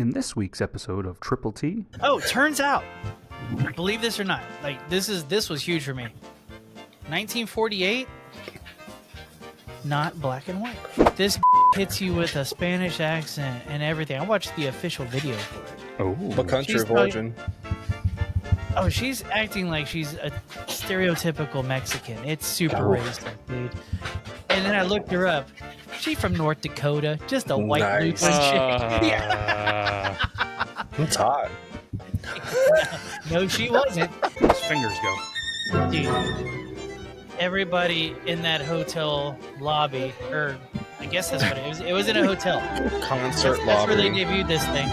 in this week's episode of Triple T. Oh, turns out, believe this or not, like this was huge for me. 1948, not black and white. This hits you with a Spanish accent and everything. I watched the official video for it. Oh, what country of origin? Oh, she's acting like she's a stereotypical Mexican. It's super racist, dude. And then I looked her up. She's from North Dakota. Just a white Lutheran chick. Yeah. It's hot. No, she wasn't. his fingers go. Dude, everybody in that hotel lobby, or I guess that's what it was. It was in a hotel. Concert lobby. That's where they debuted this thing.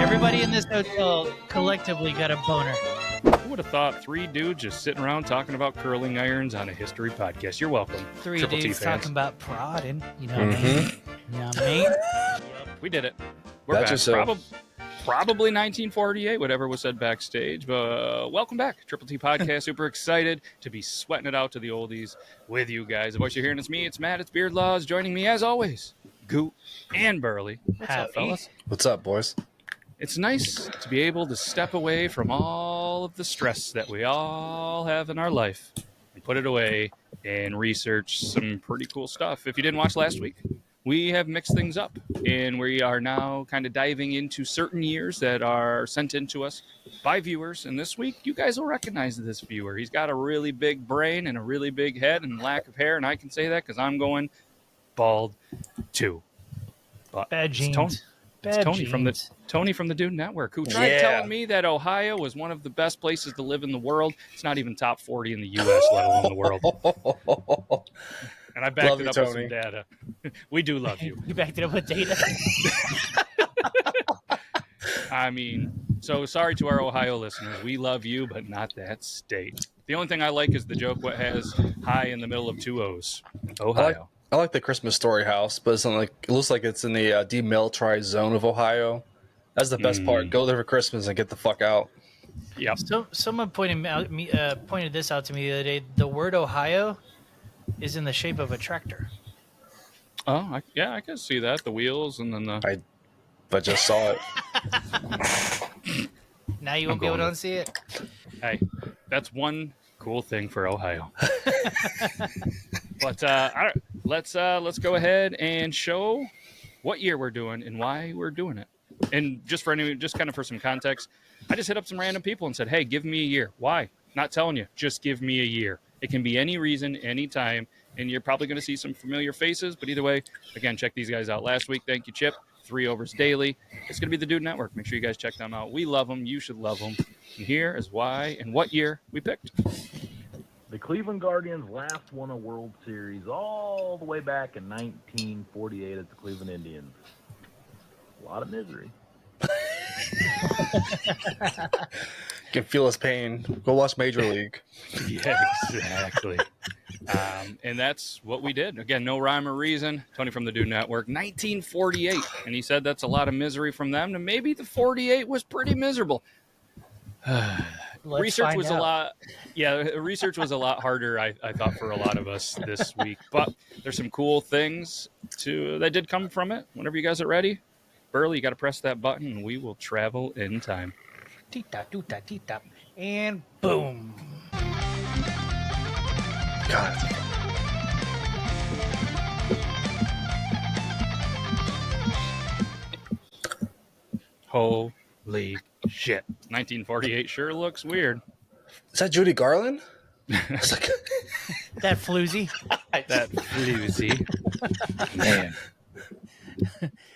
Everybody in this hotel collectively got a boner. Who would have thought three dudes just sitting around talking about curling irons on a history podcast? You're welcome. Three Triple T dudes fans. talking about prodding. You know what I mean? You know what I mean? We did it. We're That's back. Probably 1948, whatever was said backstage. But welcome back, Triple T Podcast. Super excited to be sweating it out to the oldies with you guys. The voice you're hearing is me. It's Matt. It's Beard Laws. Joining me as always, Gute and Burley. What's up, fellas? What's up, boys? It's nice to be able to step away from all of the stress that we all have in our life and put it away and research some pretty cool stuff. If you didn't watch last week, we have mixed things up, and we are now kind of diving into certain years that are sent in to us by viewers. And this week, you guys will recognize this viewer. He's got a really big brain and a really big head and lack of hair, and I can say that because I'm going bald too. But Bad genes. It's Tony from the Dude Network, who tried telling me that Ohio was one of the best places to live in the world. It's not even top 40 in the U.S., let alone the world. And I backed it up with some data. We do love you. You backed it up with data? I mean, so sorry to our Ohio listeners. We love you, but not that state. The only thing I like is the joke what has high in the middle of two O's. Ohio. I like the Christmas Story house, but it looks like it's in the demilitarized zone of Ohio. That's the best part. Go there for Christmas and get the fuck out. Yeah. So someone pointed this out to me the other day. The word Ohio is in the shape of a tractor. Oh, I can see that. The wheels and then the... I just saw it. Now you won't be able to unsee it. Hey, that's one cool thing for Ohio. But let's go ahead and show what year we're doing and why we're doing it. And just kind of for some context, I just hit up some random people and said, "Hey, give me a year." Why? Not telling you. Just give me a year. It can be any reason, any time, and you're probably going to see some familiar faces. But either way, again, check these guys out last week. Thank you, Chip. 3 Overs Daily. It's going to be the Dude Network. Make sure you guys check them out. We love them. You should love them. And here is why and what year we picked. The Cleveland Guardians last won a World Series all the way back in 1948 at the Cleveland Indians. A lot of misery. Can feel his pain. Go watch Major League. Yeah, exactly. And that's what we did. Again, no rhyme or reason. Tony from the Dude Network, 1948. And he said that's a lot of misery from them. And maybe the 48 was pretty miserable. Research was a lot harder, I thought, for a lot of us this week. But there's some cool things that did come from it. Whenever you guys are ready, Burley, you got to press that button, and we will travel in time. Tita, and boom. God. Holy shit. 1948 sure looks weird. Is that Judy Garland? It's like... That floozy. That floozy. Man.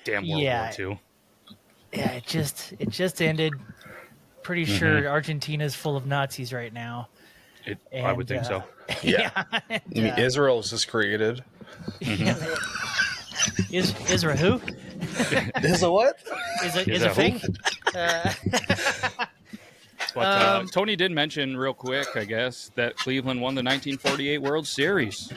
Damn World War II. Yeah, it just ended. Pretty sure Argentina's full of Nazis right now. I would think so. Yeah. I mean, Israel was just created. Israel who? Is a what? Is a fake? But Tony did mention real quick, I guess, that Cleveland won the 1948 World Series.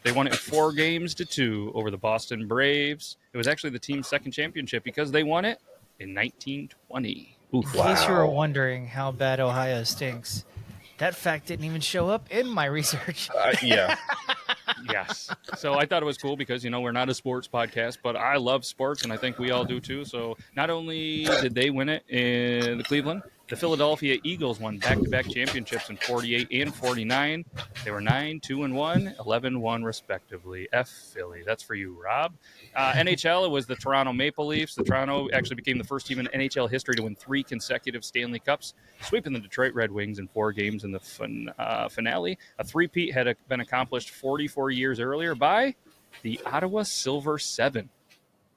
They won it 4-2 over the Boston Braves. It was actually the team's second championship because they won it in 1920. Oof. In case you were wondering how bad Ohio stinks, that fact didn't even show up in my research. Yeah. Yes. So I thought it was cool because, we're not a sports podcast, but I love sports, and I think we all do too. So not only did they win it in Cleveland, the Philadelphia Eagles won back-to-back championships in 48 and 49. They were 9-2-1, 11-1 respectively. F Philly. That's for you, Rob. NHL, it was the Toronto Maple Leafs. The Toronto actually became the first team in NHL history to win 3 consecutive Stanley Cups, sweeping the Detroit Red Wings in 4 games in the finale. A three-peat had been accomplished 44 years earlier by the Ottawa Silver Seven.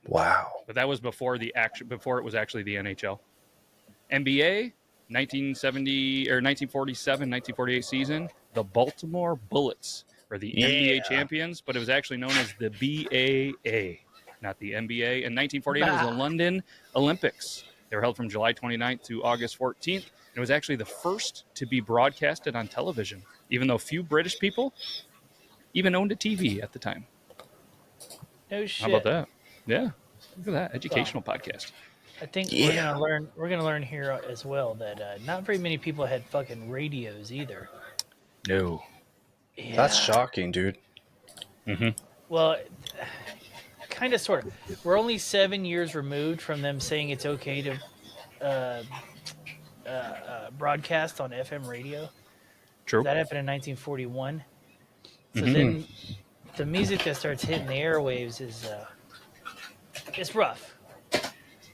Wow. But that was before it was actually the NHL. NBA, 1947-1948 season, the Baltimore Bullets were the NBA champions, but it was actually known as the BAA, not the NBA. In 1948, it was the London Olympics. They were held from July 29th to August 14th. It was actually the first to be broadcasted on television, even though few British people even owned a TV at the time. No shit. How about that? Yeah. Look at that. Educational podcast. I think we're gonna learn here as well that not very many people had fucking radios either. No. Yeah. That's shocking, dude. Mm-hmm. Well, kind of, sort of. We're only 7 years removed from them saying it's okay to broadcast on FM radio. True. That happened in 1941. So Mm-hmm. then the music that starts hitting the airwaves is it's rough.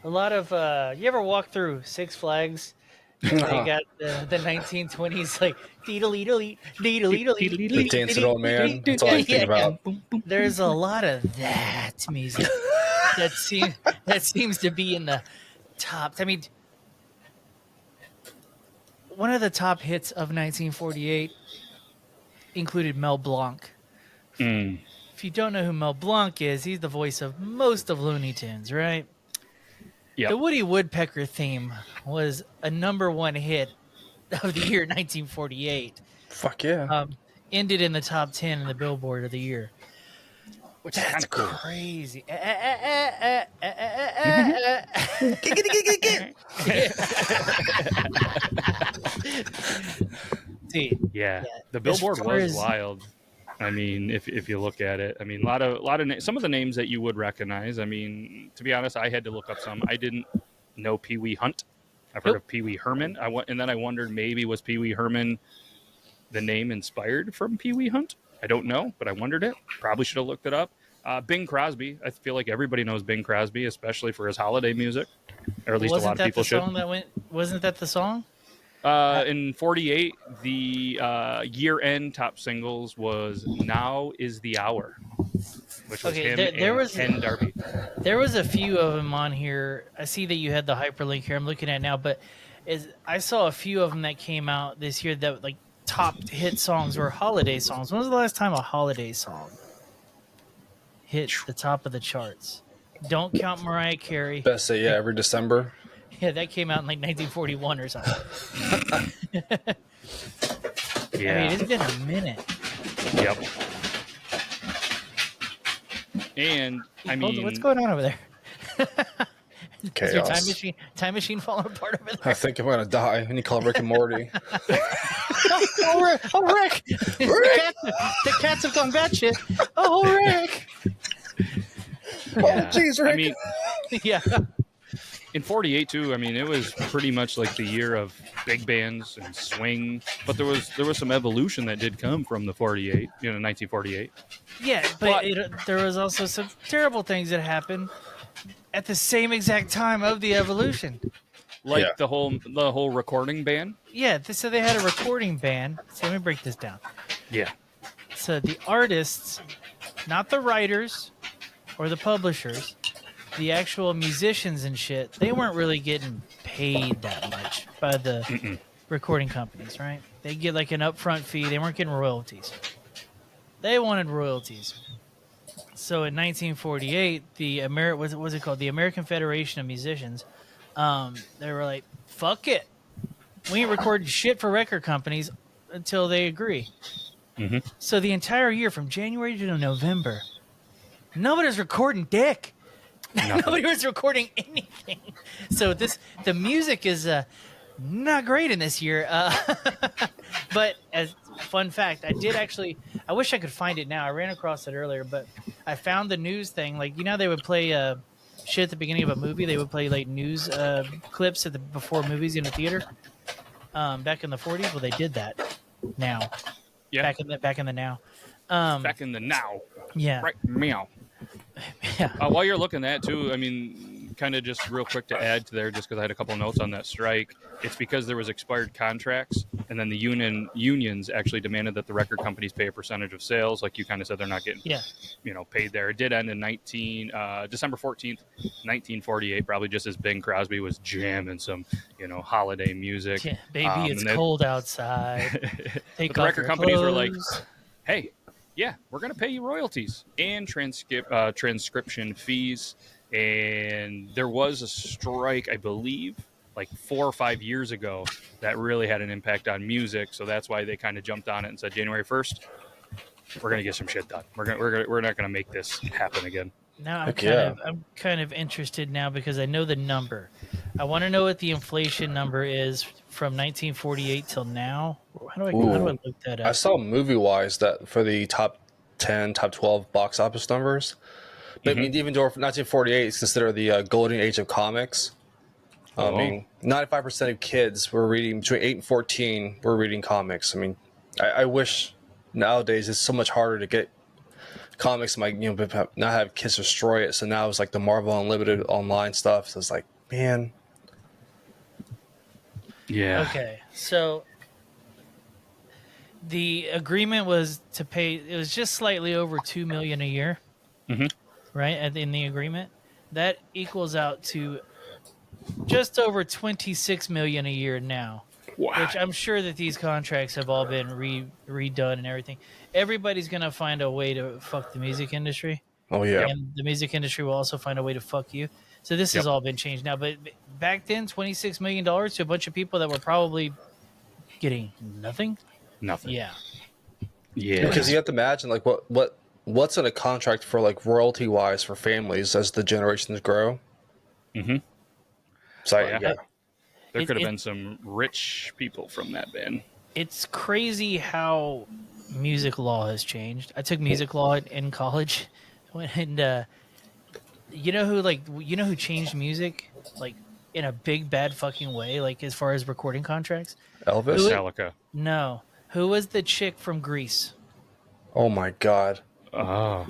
A lot of you ever walk through Six Flags? They got the 1920s like deedle-eedle-eat, deedle-eedle-eat. The Dancing Old Man. That's all I think about. There's a lot of that music that seems to be in the top. I mean, one of the top hits of 1948 included Mel Blanc. Mm. If you don't know who Mel Blanc is, he's the voice of most of Looney Tunes, right? Yep. The Woody Woodpecker theme was a #1 hit of the year 1948. Fuck yeah. Ended in the top 10 in the Billboard of the year. Which is kind of cool. Crazy. See, Yeah. The Billboard was wild. I mean, if you look at it, I mean, a lot of some of the names that you would recognize. I mean, to be honest, I had to look up some. I didn't know Pee Wee Hunt. I've heard of Pee Wee Herman. And then I wondered, maybe was Pee Wee Herman the name inspired from Pee Wee Hunt? I don't know, but I wondered it. Probably should have looked it up. Bing Crosby. I feel like everybody knows Bing Crosby, especially for his holiday music, or at least a lot of people should. Wasn't that the song? In 48, the year-end top singles was "Now Is the Hour," which was him and Ken Darby. There was a few of them on here. I see that you had the hyperlink here. I'm looking at it now, but I saw a few of them that came out this year that like top hit songs or holiday songs. When was the last time a holiday song hit the top of the charts? Don't count Mariah Carey. Best say yeah every December. Yeah, that came out in like 1941 or something. Yeah. I mean, it's been a minute. Yep. And I mean, what's going on over there? Chaos. Is your time machine falling apart over there? I think I'm gonna die. And you call Rick and Morty. Rick! The cats have gone batshit. Oh, Rick! Oh, jeez, Rick. I mean, Yeah. in 48 too, I mean, it was pretty much like the year of big bands and swing, but there was some evolution that did come from the 1948. Yeah, but there was also some terrible things that happened at the same exact time of the evolution. Like the whole recording ban. Yeah, so they had a recording ban. So let me break this down. Yeah. So the artists, not the writers or the publishers, the actual musicians and shit, they weren't really getting paid that much by the recording companies, right? They get like an upfront fee. They weren't getting royalties. They wanted royalties. So in 1948, what was it called? The American Federation of Musicians. They were like, "Fuck it, we ain't recording shit for record companies until they agree." Mm-hmm. So the entire year, from January to November, nobody was recording dick. Nobody was recording anything. So the music is not great in this year. But as fun fact, I wish I could find it now. I ran across it earlier, but I found the news thing. Like, you know, they would play shit at the beginning of a movie. They would play like news clips at the before movies in a theater. Back in the 40s, well, they did that. Now, Yeah. back in the now. Back in the now. Yeah. Right. Meow. Yeah. While you're looking at that too, I mean, kind of just real quick to add to there, just because I had a couple notes on that strike. It's because there was expired contracts, and then the unions actually demanded that the record companies pay a percentage of sales. Like you kind of said, they're not getting, paid there. It did end in December 14th, 1948, probably just as Bing Crosby was jamming some, holiday music. Yeah, baby, it's cold outside. Take but the record companies were like, clothes. hey, yeah, we're going to pay you royalties and transcription fees. And there was a strike, I believe, like 4 or 5 years ago that really had an impact on music. So that's why they kind of jumped on it and said, January 1st, we're going to get some shit done. We're not going to make this happen again. Now I'm kind of interested now because I know the number. I want to know what the inflation number is from 1948 till now. How do I look that up? I saw movie-wise that for the top 10, top 12 box office numbers. But I mean, even though 1948 is considered the golden age of comics. I mean, 95% of kids were reading between 8 and 14 were reading comics. I mean, I wish nowadays it's so much harder to get comics, like, not have kids destroy it. So now it's like the Marvel Unlimited online stuff. So it's like, man. Yeah. Okay, so the agreement was to pay. It was just slightly over $2 million a year, right? In the agreement, that equals out to just over $26 million a year now. Wow. Which I'm sure that these contracts have all been redone and everything. Everybody's gonna find a way to fuck the music industry. Oh yeah. And the music industry will also find a way to fuck you. So this has all been changed now. But back then, $26 million to a bunch of people that were probably getting nothing. Nothing. Yeah. Yeah. Because you have to imagine, like, what's in a contract for, like, royalty wise for families as the generations grow. Mm-hmm. So yeah. There could have been some rich people from that band. It's crazy how music law has changed. I took music law in college, and you know who changed music, like, in a big bad fucking way, like as far as recording contracts? Elvis? Metallica. No. Who was the chick from Greece? Oh my god. Oh.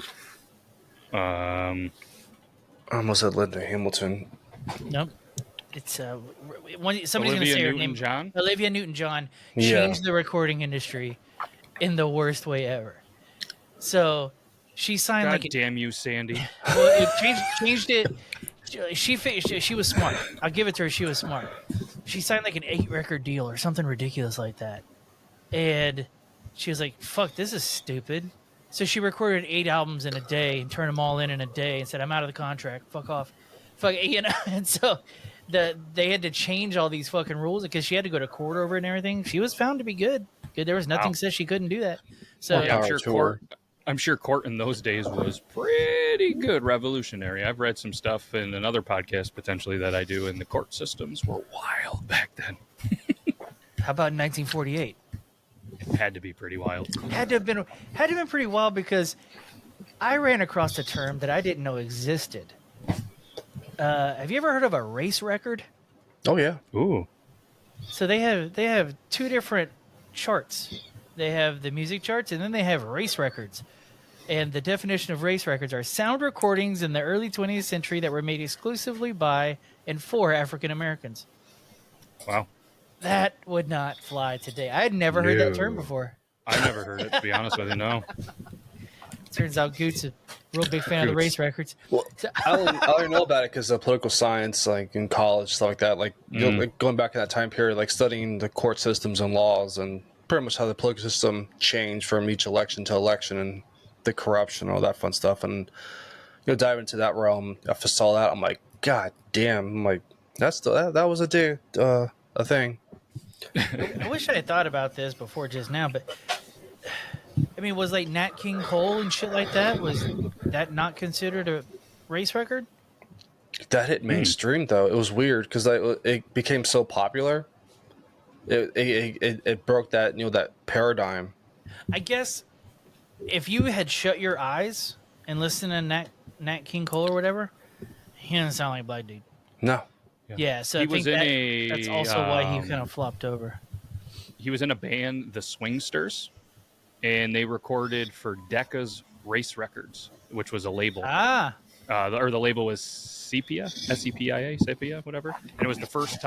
I almost said Linda Hamilton. Nope. It's somebody's Olivia gonna say her name. Newton-John? Olivia Newton-John changed the recording industry in the worst way ever. So she signed God damn you, Sandy. Well, it changed it. She was smart. I'll give it to her. She was smart. She signed like an 8-record deal or something ridiculous like that, and she was like, "Fuck, this is stupid." So she recorded 8 albums in a day and turned them all in a day and said, "I'm out of the contract. Fuck off." Fuck, And so they had to change all these fucking rules because she had to go to court over it and everything. She was found to be good. There was nothing says she couldn't do that. So yeah, I'm sure court in those days was pretty good, revolutionary. I've read some stuff in another podcast potentially that I do, and the court systems were wild back then. How about in 1948? It had to be pretty wild. Had to have been pretty wild because I ran across a term that I didn't know existed. Have you ever heard of a race record? Oh yeah. Ooh. So they have 2 different charts. They have the music charts, and then they have race records. And the definition of race records are sound recordings in the early 20th century that were made exclusively by and for African Americans. Wow. That would not fly today. I had never heard that term before. I never heard it, to be honest with you, no. Turns out Gute's a real big fan of the race records. Well, I only know about it because of political science, like in college, stuff like that. Like, like going back in that time period, like studying the court systems and laws and pretty much how the political system changed from each election to election and the corruption and all that fun stuff. And dive into that realm. After I saw that, I'm like, God damn! I'm like, that was a thing. I wish I had thought about this before just now, but I mean, was like Nat King Cole and shit like that? Was that not considered a race record? That hit mainstream though. It was weird because it became so popular. It broke that that paradigm. I guess if you had shut your eyes and listened to Nat King Cole or whatever, he doesn't sound like a black dude. No. Yeah, so He I think was in that's also why he kind of flopped over. He was in a band, the Swingsters, and they recorded for Decca's Race Records, which was a label. Ah, The label was Sepia, Sepia, Sepia, whatever. And it was the first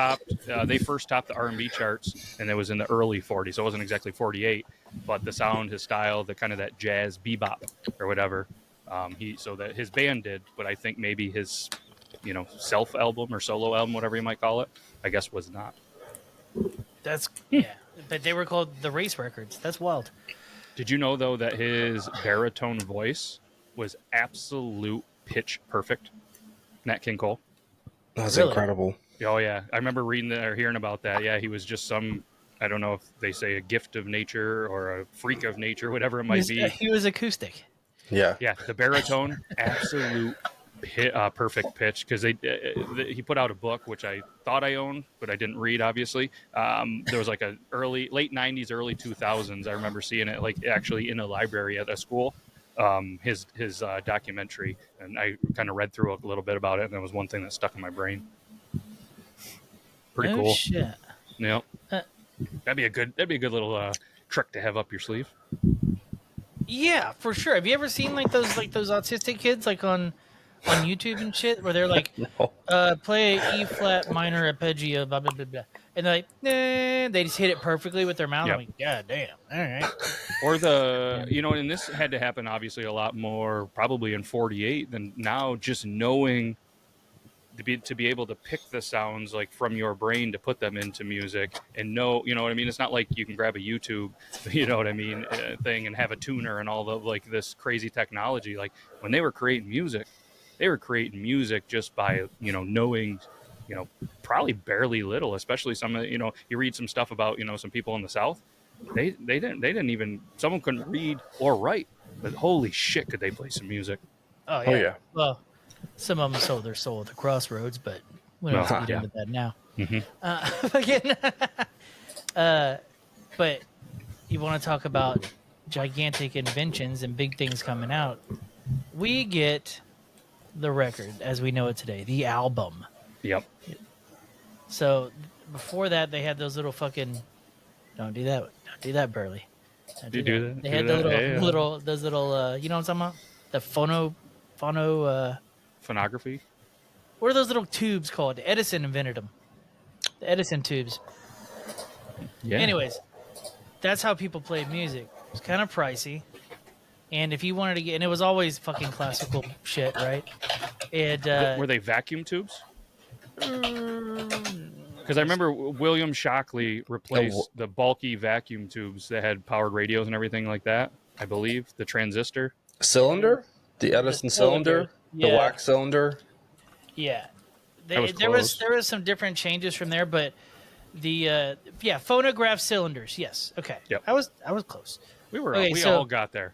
they first topped the R&B charts, and it was in the early 40s. So it wasn't exactly 48, but the sound, his style, the kind of that jazz bebop or whatever. So that his band did, but I think maybe his, self album or solo album, whatever you might call it, I guess was not. that's yeah. But they were called the Race Records. That's wild. Did you know though that his baritone voice was absolute pitch perfect? Nat King Cole. That's Really? incredible. Oh yeah, I remember reading or hearing about that. Yeah, he was just I don't know if they say a gift of nature or a freak of nature, whatever it might be. He was acoustic. Yeah. Yeah, the baritone, absolute perfect pitch, because he put out a book which I thought I owned, but I didn't read. Obviously, there was like a late '90s, early 2000s. I remember seeing it like actually in a library at a school. His documentary, and I kind of read through a little bit about it, and it was one thing that stuck in my brain. Pretty Oh, cool. Shit. Yeah, that'd be a good little trick to have up your sleeve. Yeah, for sure. Have you ever seen like those autistic kids like on YouTube and shit where they're like, No. play E flat minor arpeggio, blah blah blah blah, and they're like, nah, they just hit it perfectly with their mouth. Yep. I'm like, God damn, all right. Or and this had to happen obviously a lot more probably in 48 than now, just knowing to be able to pick the sounds like from your brain to put them into music and know, you know what I mean? It's not like you can grab a YouTube, you know what I mean, thing and have a tuner and all the like this crazy technology. Like when they were creating music just by, knowing, probably barely little, especially some of, you read some stuff about, some people in the South. They didn't even, someone couldn't read or write, but holy shit, could they play some music? Oh yeah. Oh, yeah. Well, some of them sold their soul at the crossroads, but we don't have to get into that now. But you want to talk about gigantic inventions and big things coming out? We get the record as we know it today, the album. Yep. So before that, they had those little fucking. Don't do that, Burley. Do that? They had the those little. You know what I'm talking about? The phono. Phonography. What are those little tubes called? Edison invented them. The Edison tubes. Yeah. Anyways, that's how people played music. It's kind of pricey. And if you wanted to get, and it was always fucking classical shit, right? And were they vacuum tubes? Because I remember William Shockley replaced the bulky vacuum tubes that had powered radios and everything like that. I believe the transistor Cylinder? The Edison cylinder? Yeah. The wax cylinder? Yeah, That was there close. was some different changes from there, but the phonograph cylinders. Yes, okay. Yep. I was close. we so- all got there.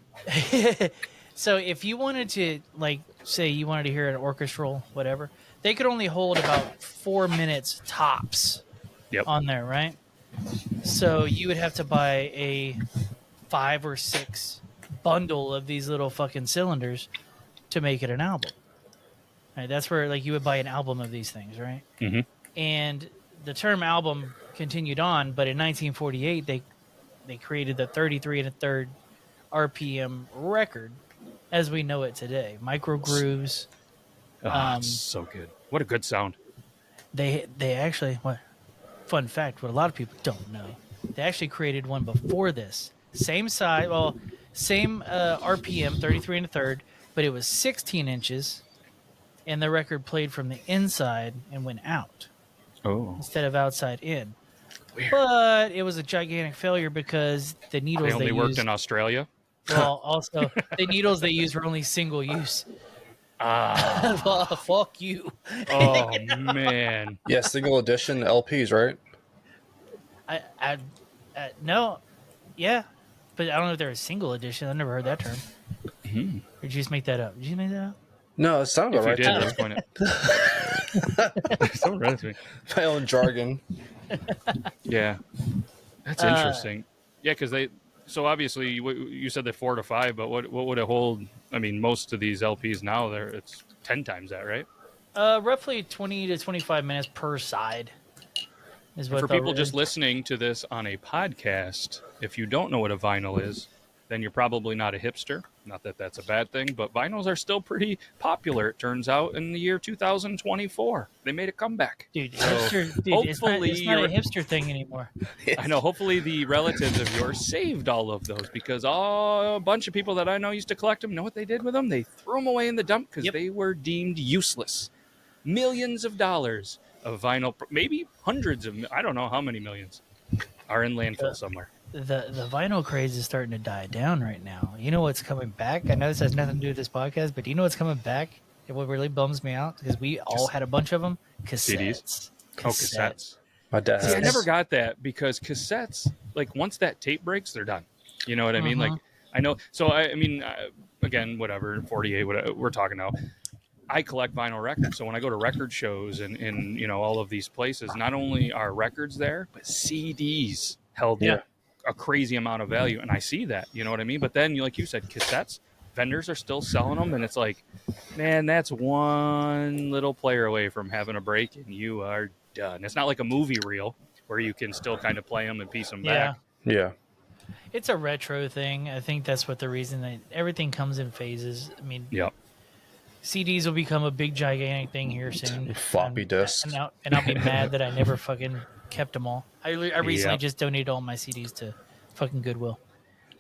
So if you wanted to, like, say you wanted to hear an orchestral, whatever, they could only hold about 4 minutes tops. Yep. On there, right? So you would have to buy a 5 or 6 bundle of these little fucking cylinders to make it an album. Right, that's where like you would buy an album of these things, right? Mm-hmm. And the term album continued on, but in 1948 they created the 33 1/3 RPM record as we know it today. Micro grooves. So good. What a good sound. They actually fun fact, what a lot of people don't know. They actually created one before this. Same size, same RPM, 33 1/3, but it was 16 inches, and the record played from the inside and went out instead of outside in. Weird. But it was a gigantic failure because the needles They only worked in Australia. Well, also the needles they used were only single use. Well, fuck you. Oh man. Yeah, single edition LPs, right? I no, yeah, but I don't know if they're a single edition. I've never heard that term. Mm-hmm. Or did you just make that up? Did you make that up? No, it sounded If you right did, to me. let's point it. Someone read it to me. My own jargon. Yeah, that's interesting. Yeah, because So obviously, you said the 4 to 5, but what would it hold? I mean, most of these LPs now, it's 10 times that, right? Roughly 20 to 25 minutes per side. Is And what for people just listening to this on a podcast, if you don't know what a vinyl is, then you're probably not a hipster. Not that that's a bad thing, but vinyls are still pretty popular, it turns out, in the year 2024. They made a comeback. Dude, So it's not a hipster thing anymore. I know. Hopefully the relatives of yours saved all of those, because a bunch of people that I know used to collect them. Know what they did with them? They threw them away in the dump because they were deemed useless. Millions of dollars of vinyl, maybe hundreds of, I don't know how many millions, are in landfill somewhere. The vinyl craze is starting to die down right now. You know what's coming back? I know this has nothing to do with this podcast, but do you know what's coming back? And what really bums me out, because we all had a bunch of them, cassettes. CDs? Cassettes. My dad. See, I never got that, because cassettes, like, once that tape breaks, they're done. You know what I mean? Like, I know. So I mean, again, whatever, 48, whatever we're talking now. I collect vinyl records, so when I go to record shows and you know, all of these places, not only are records there, but CDs held a crazy amount of value, and I see that, you know what I mean? But then, like you said, cassettes, vendors are still selling them, and it's like, man, that's one little player away from having a break, and you are done. It's not like a movie reel where you can still kind of play them and piece them back. Yeah. It's a retro thing. I think that's what the reason that everything comes in phases. I mean, CDs will become a big, gigantic thing here soon. Floppy disks. And I'll be mad that I never fucking kept them all. I recently just donated all my CDs to fucking Goodwill.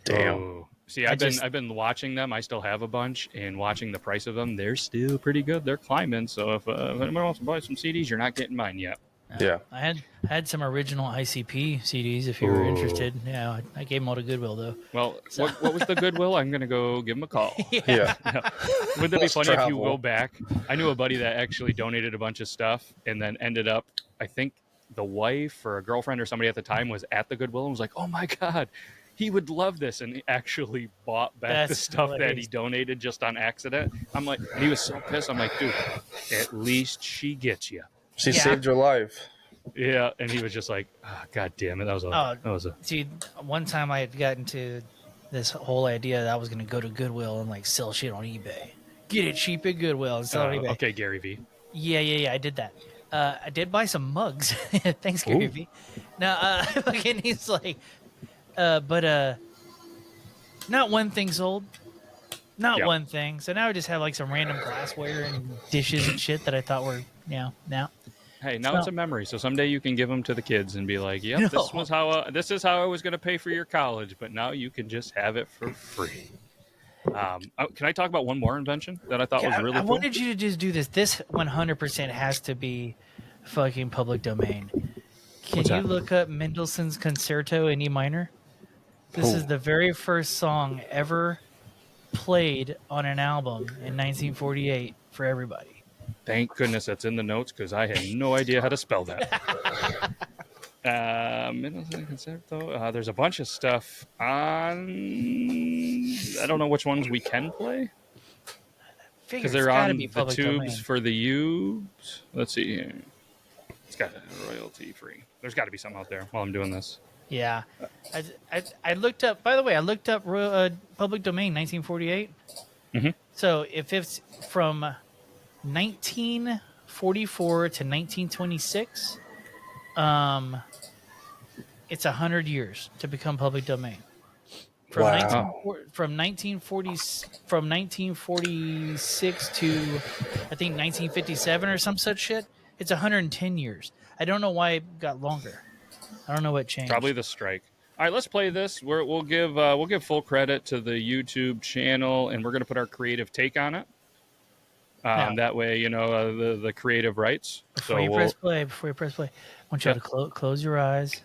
Damn. Oh. See, I've been watching them. I still have a bunch, and watching the price of them, they're still pretty good. They're climbing. So if anyone wants to buy some CDs, you're not getting mine yet. I had some original ICP CDs if you were interested. Yeah, I gave them all to Goodwill though. Well, so. what was the Goodwill? I'm gonna go give them a call. Yeah. Would that be funny if you go back? I knew a buddy that actually donated a bunch of stuff and then ended up, I think the wife or a girlfriend or somebody at the time was at the Goodwill and was like, "Oh my God, he would love this," and he actually bought back the stuff that he donated just on accident. I'm like, and he was so pissed. I'm like, dude, at least she gets you. She saved your life. Yeah, and he was just like, oh, God damn it, that was a. See, one time I had gotten to this whole idea that I was going to go to Goodwill and like sell shit on eBay, get it cheap at Goodwill and sell it on eBay. Okay, Gary V. Yeah, I did that. I did buy some mugs. Thanks, Gary V. Now, again, he's like, but not one thing sold. Not one thing. So now I just have like some random glassware and dishes and shit that I thought were, now. Hey, now it's a memory. So someday you can give them to the kids and be like, "Yep, this is how I was going to pay for your college, but now you can just have it for free." Can I talk about one more invention that I thought was really cool? I wanted you to just do this. This 100% has to be fucking public domain. Can you look up Mendelssohn's Concerto in E minor? This is the very first song ever played on an album in 1948 for everybody. Thank goodness that's in the notes, because I had no idea how to spell that. Mendelssohn Concerto. There's a bunch of stuff on. I don't know which ones we can play, because they're on the tubes domain. For the U's. Let's see here. It's got royalty free. There's got to be something out there while I'm doing this. Yeah, I looked up. By the way, I looked up public domain 1948. Mm-hmm. So if it's from 1944 to 1926, it's 100 years to become public domain. From 1946 to I think 1957 or some such shit, it's 110 years. I don't know why it got longer. I don't know what changed. Probably the strike. All right, let's play this. We'll give full credit to the YouTube channel, and we're going to put our creative take on it. That way, you know, the creative rights. Before you press play, I want you to close your eyes.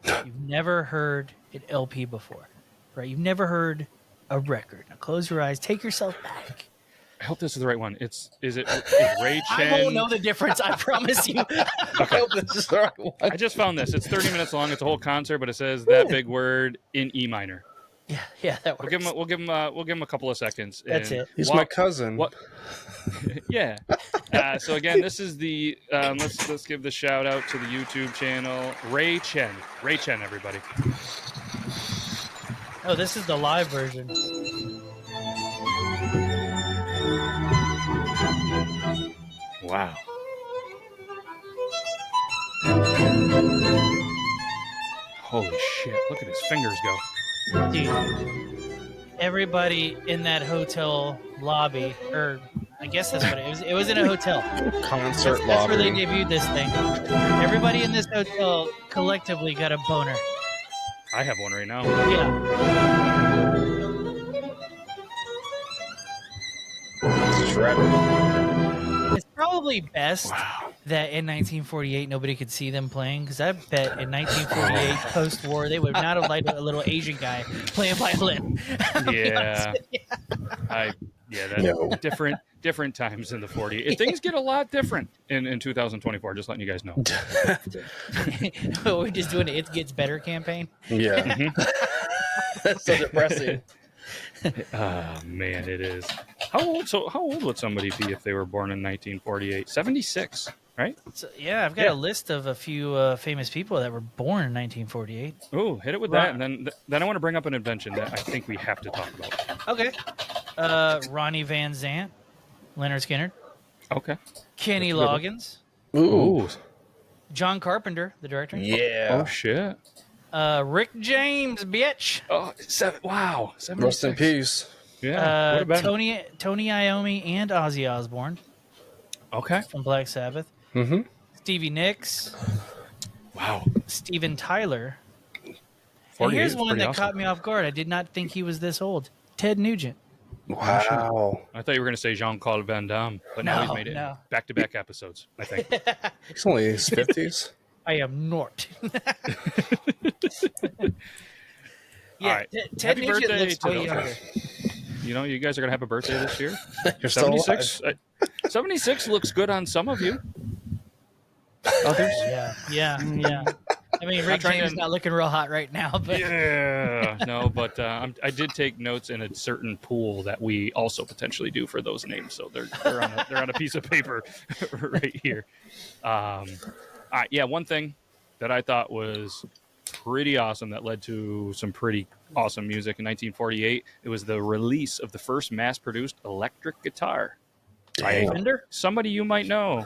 You've never heard an LP before, right? You've never heard a record. Now close your eyes. Take yourself back. I hope this is the right one. Is it Ray Chen? I won't know the difference. I promise you. I hope this is the right one. I just found this. It's 30 minutes long. It's a whole concert, but it says that big word in E minor. Yeah, that works. We'll give him a couple of seconds. That's it. He's my cousin. What? Yeah. So again, this is the let's give the shout out to the YouTube channel Ray Chen. Ray Chen, everybody. Oh, this is the live version. Wow. Holy shit! Look at his fingers go. Dude, everybody in that hotel lobby, or I guess that's what it was. It was in a hotel. Concert That's where they lobby. debuted this thing. Everybody in this hotel collectively got a boner. I have one right now. Yeah. Shredded. It's probably best that in 1948 nobody could see them playing, because I bet in 1948 post-war they would not have liked a little Asian guy playing violin. Yeah. Different times in the 40s. Things get a lot different in 2024. Just letting you guys know. We're just doing it gets better campaign. Yeah. That's so depressing. Oh man, it is. How old would somebody be if they were born in 1948? 76, right? So, yeah, I've got a list of a few famous people that were born in 1948. Oh, hit it with that, and then I want to bring up an invention that I think we have to talk about. Okay. Ronnie Van Zant, Leonard Skinner, Okay. Kenny Loggins, Ooh. John Carpenter, the director. Yeah. Oh shit. Rick James, bitch. Oh, wow. 76. Rest in peace. Yeah. What about Tony Iommi and Ozzy Osbourne Okay. from Black Sabbath. Mm-hmm. Stevie Nicks, Wow. Steven Tyler. And 48 here's is one pretty that awesome. caught me off guard. I did not think he was this old. Ted Nugent. Wow. I thought you were going to say Jean-Claude Van Damme, but now he's made it no. back-to-back episodes, I think. He's only in his 50s. I am not. Yeah, All right. Ted Happy Nugent birthday looks to way those younger. guys. You know, you guys are going to have a birthday this year. You're still alive. 76 looks good on some of you. Others? Yeah. I mean, Rick trying James is to- not looking real hot right now, but Yeah. No, but I did take notes in a certain pool that we also potentially do for those names. So they're on a piece of paper right here. All right, yeah, one thing that I thought was pretty awesome that led to some pretty awesome music in 1948. It was the release of the first mass-produced electric guitar by Fender? somebody you might know,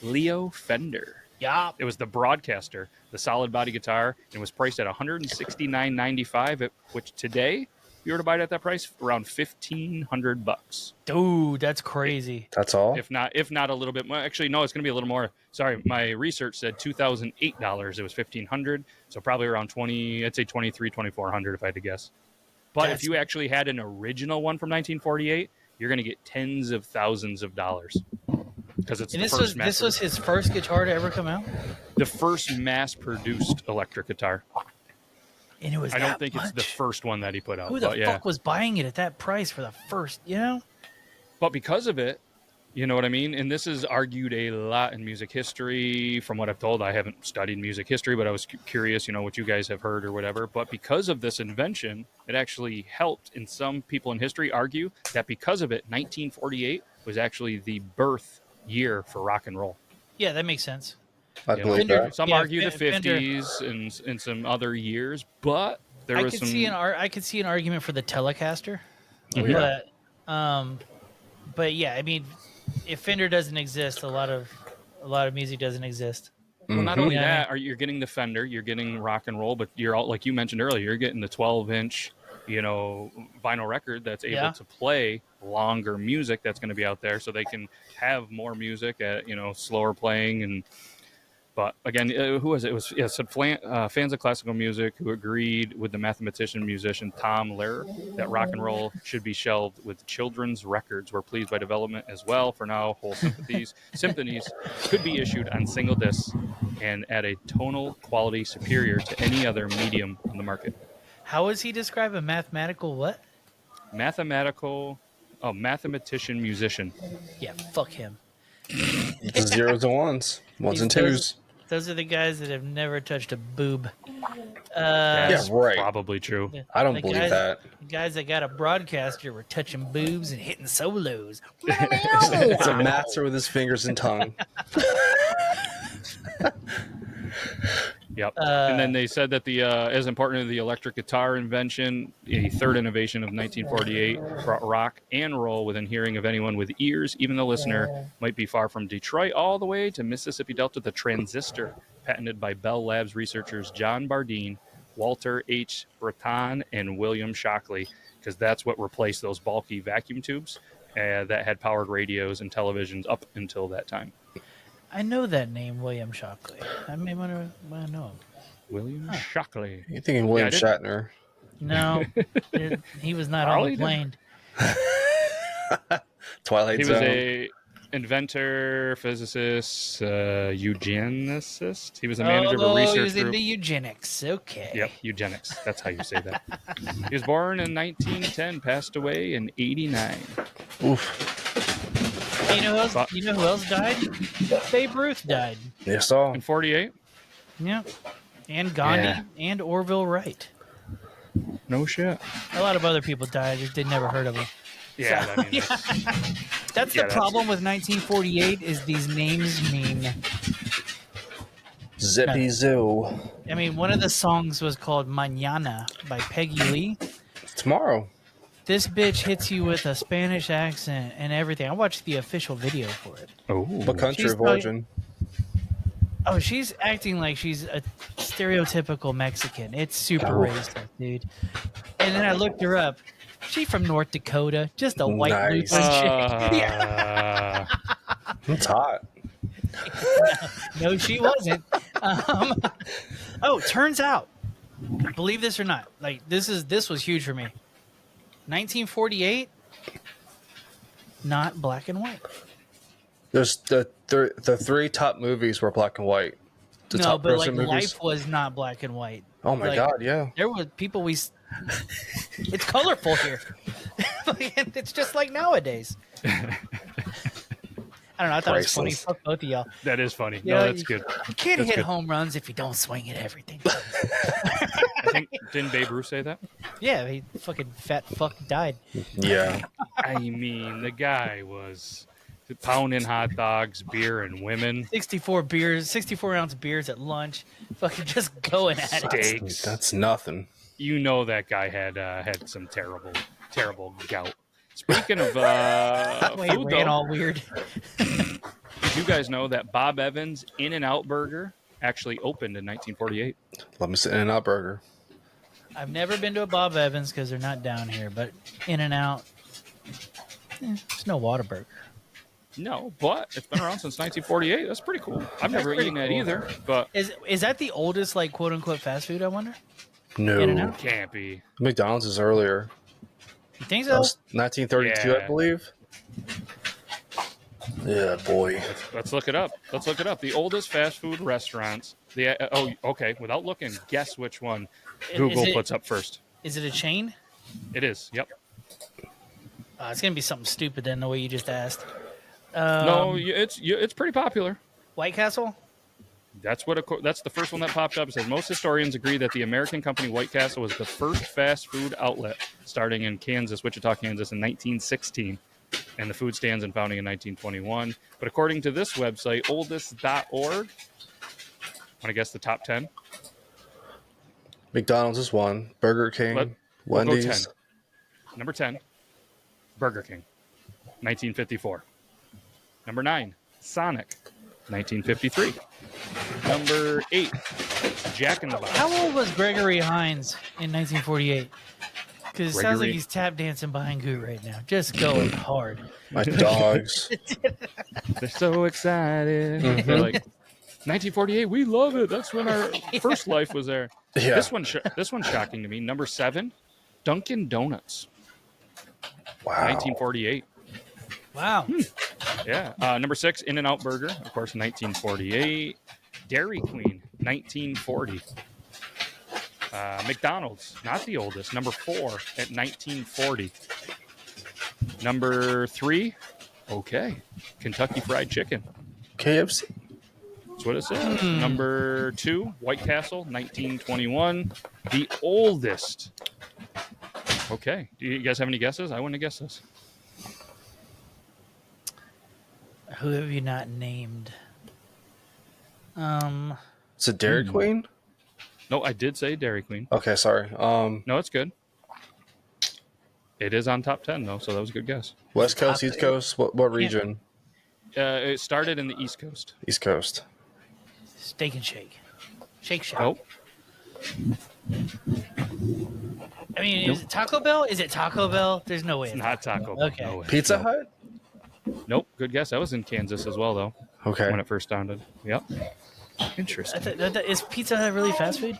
Leo Fender. Yeah. It was the Broadcaster, the solid body guitar, and it was priced at $169.95, which today, if you were to buy it at that price, around $1,500. Dude, that's crazy. That's all? If not a little bit more. Actually, no, it's going to be a little more. Sorry, my research said $2,008. It was $1,500, so probably around I'd say $2,400 if I had to guess. But if you actually had an original one from 1948, you're going to get tens of thousands of dollars. Because it's This was his first guitar to ever come out? the first mass-produced electric guitar. And it was I don't that think it's the much? first one that he put out. Who the but yeah. fuck was buying it at that price for the first, But because of it, you know what I mean? And this is argued a lot in music history. From what I've told, I haven't studied music history, but I was curious, what you guys have heard or whatever. But because of this invention, it actually helped, and some people in history argue that because of it, 1948 was actually the birth year for rock and roll. Yeah, that makes sense. I believe Fender- that. Some Yeah, argue the Fender- 50s and some other years, but there was some... I could see an argument for the Telecaster. Yeah. But yeah, I mean, if Fender doesn't exist, a lot of music doesn't exist. Well, not only Yeah. that, you're getting the Fender, you're getting rock and roll, but you're all, like you mentioned earlier, you're getting the 12-inch, vinyl record that's able to play longer music that's going to be out there, so they can have more music at slower playing. But again, who was it? It was fans of classical music who agreed with the mathematician musician Tom Lehrer that rock and roll should be shelved with children's records. Were pleased by development as well. For now, whole symphonies could be issued on single discs and at a tonal quality superior to any other medium on the market. How does he describe a mathematical what? Mathematician musician. Yeah, fuck him. The zeros and ones and twos. Those are the guys that have never touched a boob. That's right. Probably true. I don't The believe guys- that. The guys that got a broadcaster were touching boobs and hitting solos. It's a master with his fingers and tongue. Yep. And then they said that as important as the electric guitar invention, a third innovation of 1948 brought rock and roll within hearing of anyone with ears, even the listener might be far from Detroit all the way to Mississippi Delta. The transistor, patented by Bell Labs researchers John Bardeen, Walter H. Breton, and William Shockley, because that's what replaced those bulky vacuum tubes that had powered radios and televisions up until that time. I know that name, William Shockley. I may want to know him. William Shockley. You're thinking William Shatner. No, he was not on the plane. Twilight He Zone. was a inventor, physicist, eugenicist. He was the manager of a research he was group. into eugenics. Okay. Yep, eugenics. That's how you say that. He was born in 1910, passed away in 89. Oof. You know who else died? Babe Ruth died. Yes, all. In 48? Yeah. And Gandhi and Orville Wright. No shit. A lot of other people died. They never heard of them. Yeah, So, that's the problem with 1948 is these names mean Zippy Zoo. I mean, one of the songs was called Mañana by Peggy Lee. Tomorrow. This bitch hits you with a Spanish accent and everything. I watched the official video for it. Oh. What country of origin? Oh, she's acting like she's a stereotypical Mexican. It's super racist, dude. And then I looked her up. She from North Dakota. Just a white Nice. Lutheran chick. Yeah. It's hot. No, she wasn't. Turns out, believe this or not, like this was huge for me. 1948, not black and white. There's the three top movies were black and white. The No, top but like grossing movies. life was not black and white. Oh my Like, god, yeah. There were people it's colorful here. It's just like nowadays. I don't know. I thought it was funny. Priceless. Fuck both of y'all. That is funny. Yeah, No, that's good. You can't That's hit good. home runs if you don't swing at everything. I think, didn't Babe Ruth say that? Yeah, he fucking fat fuck died. Yeah. I mean, the guy was pounding hot dogs, beer, and women. 64-ounce beers at lunch. Fucking just going at it. Steaks. That's nothing. You know that guy had some terrible gout. Speaking of Wait, food, ran though, all weird. did you guys know that Bob Evans In-N-Out Burger actually opened in 1948? Let me say In-N-Out Burger. I've never been to a Bob Evans because they're not down here, but In-N-Out, it's no Whataburger. No, but it's been around since 1948. That's pretty cool. I've never pretty eaten that cool. either, but Is that the oldest, like, quote unquote fast food? I wonder. No. In-N-Out? can't be. McDonald's is earlier. You think That so? was 1932, Yeah. I believe. Yeah, boy. Let's look it up. The oldest fast food restaurants. Okay. Without looking, guess which one Google puts up first. Is it a chain? It is. Yep. It's gonna be something stupid then, the way you just asked. No, it's pretty popular. White Castle. That's the first one that popped up. It says most historians agree that the American company White Castle was the first fast food outlet, starting in Wichita, Kansas, in 1916, and the food stands and founding in 1921. But according to this website, oldest.org, want to guess the top 10? McDonald's is one. Burger King. We'll go Wendy's. 10. Number 10, Burger King, 1954. Number 9, Sonic, 1953. Number 8, Jack in the Box. How old was Gregory Hines in 1948? Because it sounds like he's tap dancing behind Gute right now, just going hard. My dogs. They're so excited. They're like, 1948, we love it. That's when our first life was there. Yeah. This one's shocking to me. Number 7, Dunkin' Donuts, Wow. 1948. Wow. Yeah. Number 6, In-N-Out Burger, of course, 1948. Dairy Queen, 1940. McDonald's, not the oldest, number 4 at 1940. Number 3, okay, Kentucky Fried Chicken. KFC. That's what it says. Number 2, White Castle, 1921. The oldest. Okay. Do you guys have any guesses? I wouldn't have guessed this. Who have you not named? Is it Dairy Queen? No, I did say Dairy Queen. Okay, sorry. No, it's good. It is on top 10 though, so that was a good guess. West Coast, East Coast. What region? It started in the East Coast. East Coast. Steak and Shake. Shake Shack. Oh, I mean, is it Taco Bell? Is it Taco Bell? There's no way. it's not Taco Bell. Okay. No way. Pizza Nope. Hut. Nope. Good guess. I was in Kansas as well though Okay. when it first started. Yep. Interesting. Is Pizza Hut really fast food?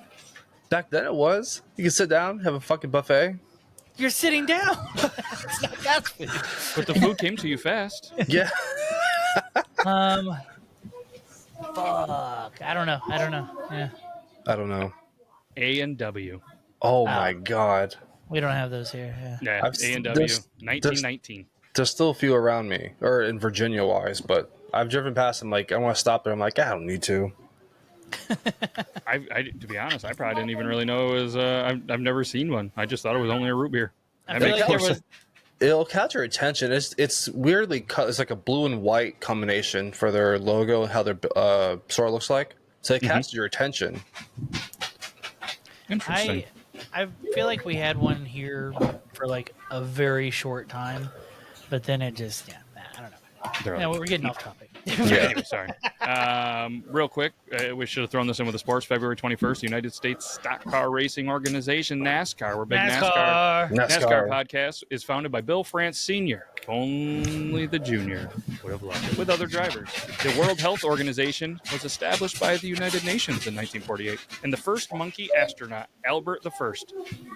Back then it was. You can sit down, have a fucking buffet. You're sitting down. It's not fast food. But the food came to you fast. Yeah. Fuck. I don't know. Yeah. I don't know. A&W. Oh my god. We don't have those here. Yeah. Yeah, A&W. there's- 1919. There's still a few around me, or in Virginia wise, but I've driven past them. Like I want to stop there. I'm like, I don't need to. I to be honest, I probably didn't even really know it was. I've never seen one. I just thought it was only a root beer. I That feel makes like there more was. sense. It'll catch your attention. It's weirdly cut. It's like a blue and white combination for their logo and how their store looks like. So it catches your attention. Interesting. I feel like we had one here for like a very short time, but then it just I don't know. They're Yeah, like- we're getting off topic. Anyway, sorry. Real quick, we should have thrown this in with the sports. February 21st, the United States Stock Car Racing Organization, NASCAR. We're big NASCAR podcast is founded by Bill France Sr. If only the junior would have loved it. With other drivers. The World Health Organization was established by the United Nations in 1948. And the first monkey astronaut, Albert I,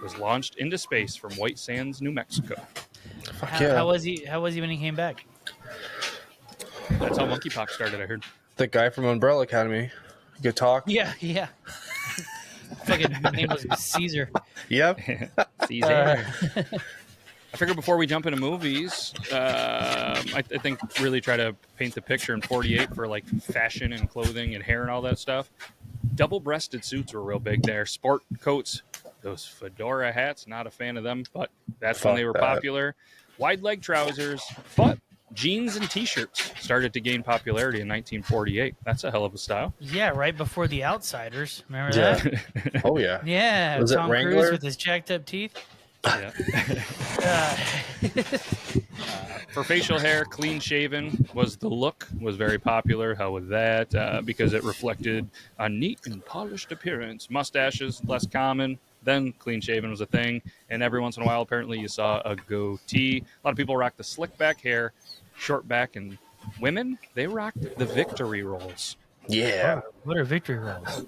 was launched into space from White Sands, New Mexico. How was he when he came back? That's how monkeypox started, I heard. The guy from Umbrella Academy. Good talk. Yeah. Fucking name was Caesar. Yep. Caesar. I figure before we jump into movies, I think really try to paint the picture in 48 for like fashion and clothing and hair and all that stuff. Double-breasted suits were real big there. Sport coats, those fedora hats, not a fan of them, but that's when they were popular. Wide leg trousers, but jeans and t-shirts started to gain popularity in 1948. That's a hell of a style. Yeah, right before The Outsiders. Remember that? Oh yeah. Yeah, Was it Tom Wrangler? Cruise with his jacked up teeth. Yeah. For facial hair, clean shaven was the look, was very popular. How was that? Because it reflected a neat and polished appearance. Mustaches, less common. Then clean shaven was a thing. And every once in a while, apparently, you saw a goatee. A lot of people rocked the slick back hair, short back, and women, they rocked the victory rolls. Yeah. What are victory rolls?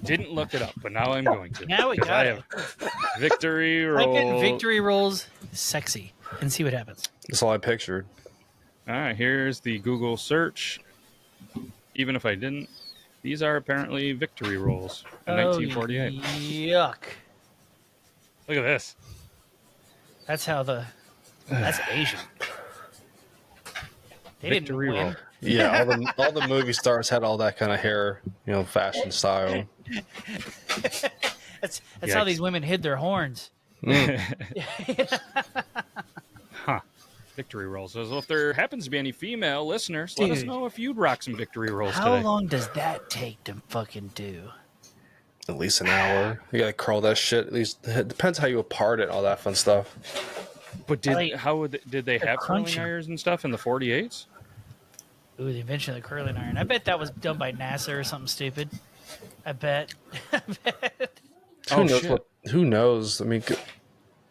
Didn't look it up, but now I'm going to. Now we 'Cause got I it. have victory Type in roll. victory rolls sexy and see what happens. That's all I pictured. All right, here's the Google search. Even if I didn't, these are apparently victory rolls in 1948. Yuck. Look at this. That's Asian. They Victory didn't win. roll. Yeah, all the movie stars had all that kind of hair, fashion style. That's how Yikes. these women hid their horns. Huh. Victory rolls. So if there happens to be any female listeners, let us Dude. know if you'd rock some victory rolls How today. long does that take to fucking do? At least an hour. You gotta curl that shit. At least it depends how you apart it, all that fun stuff. But did they have curling crunching. irons and stuff in the 48s? Ooh, the invention of the curling iron. I bet that was done by NASA or something stupid. I bet. Who knows? I mean,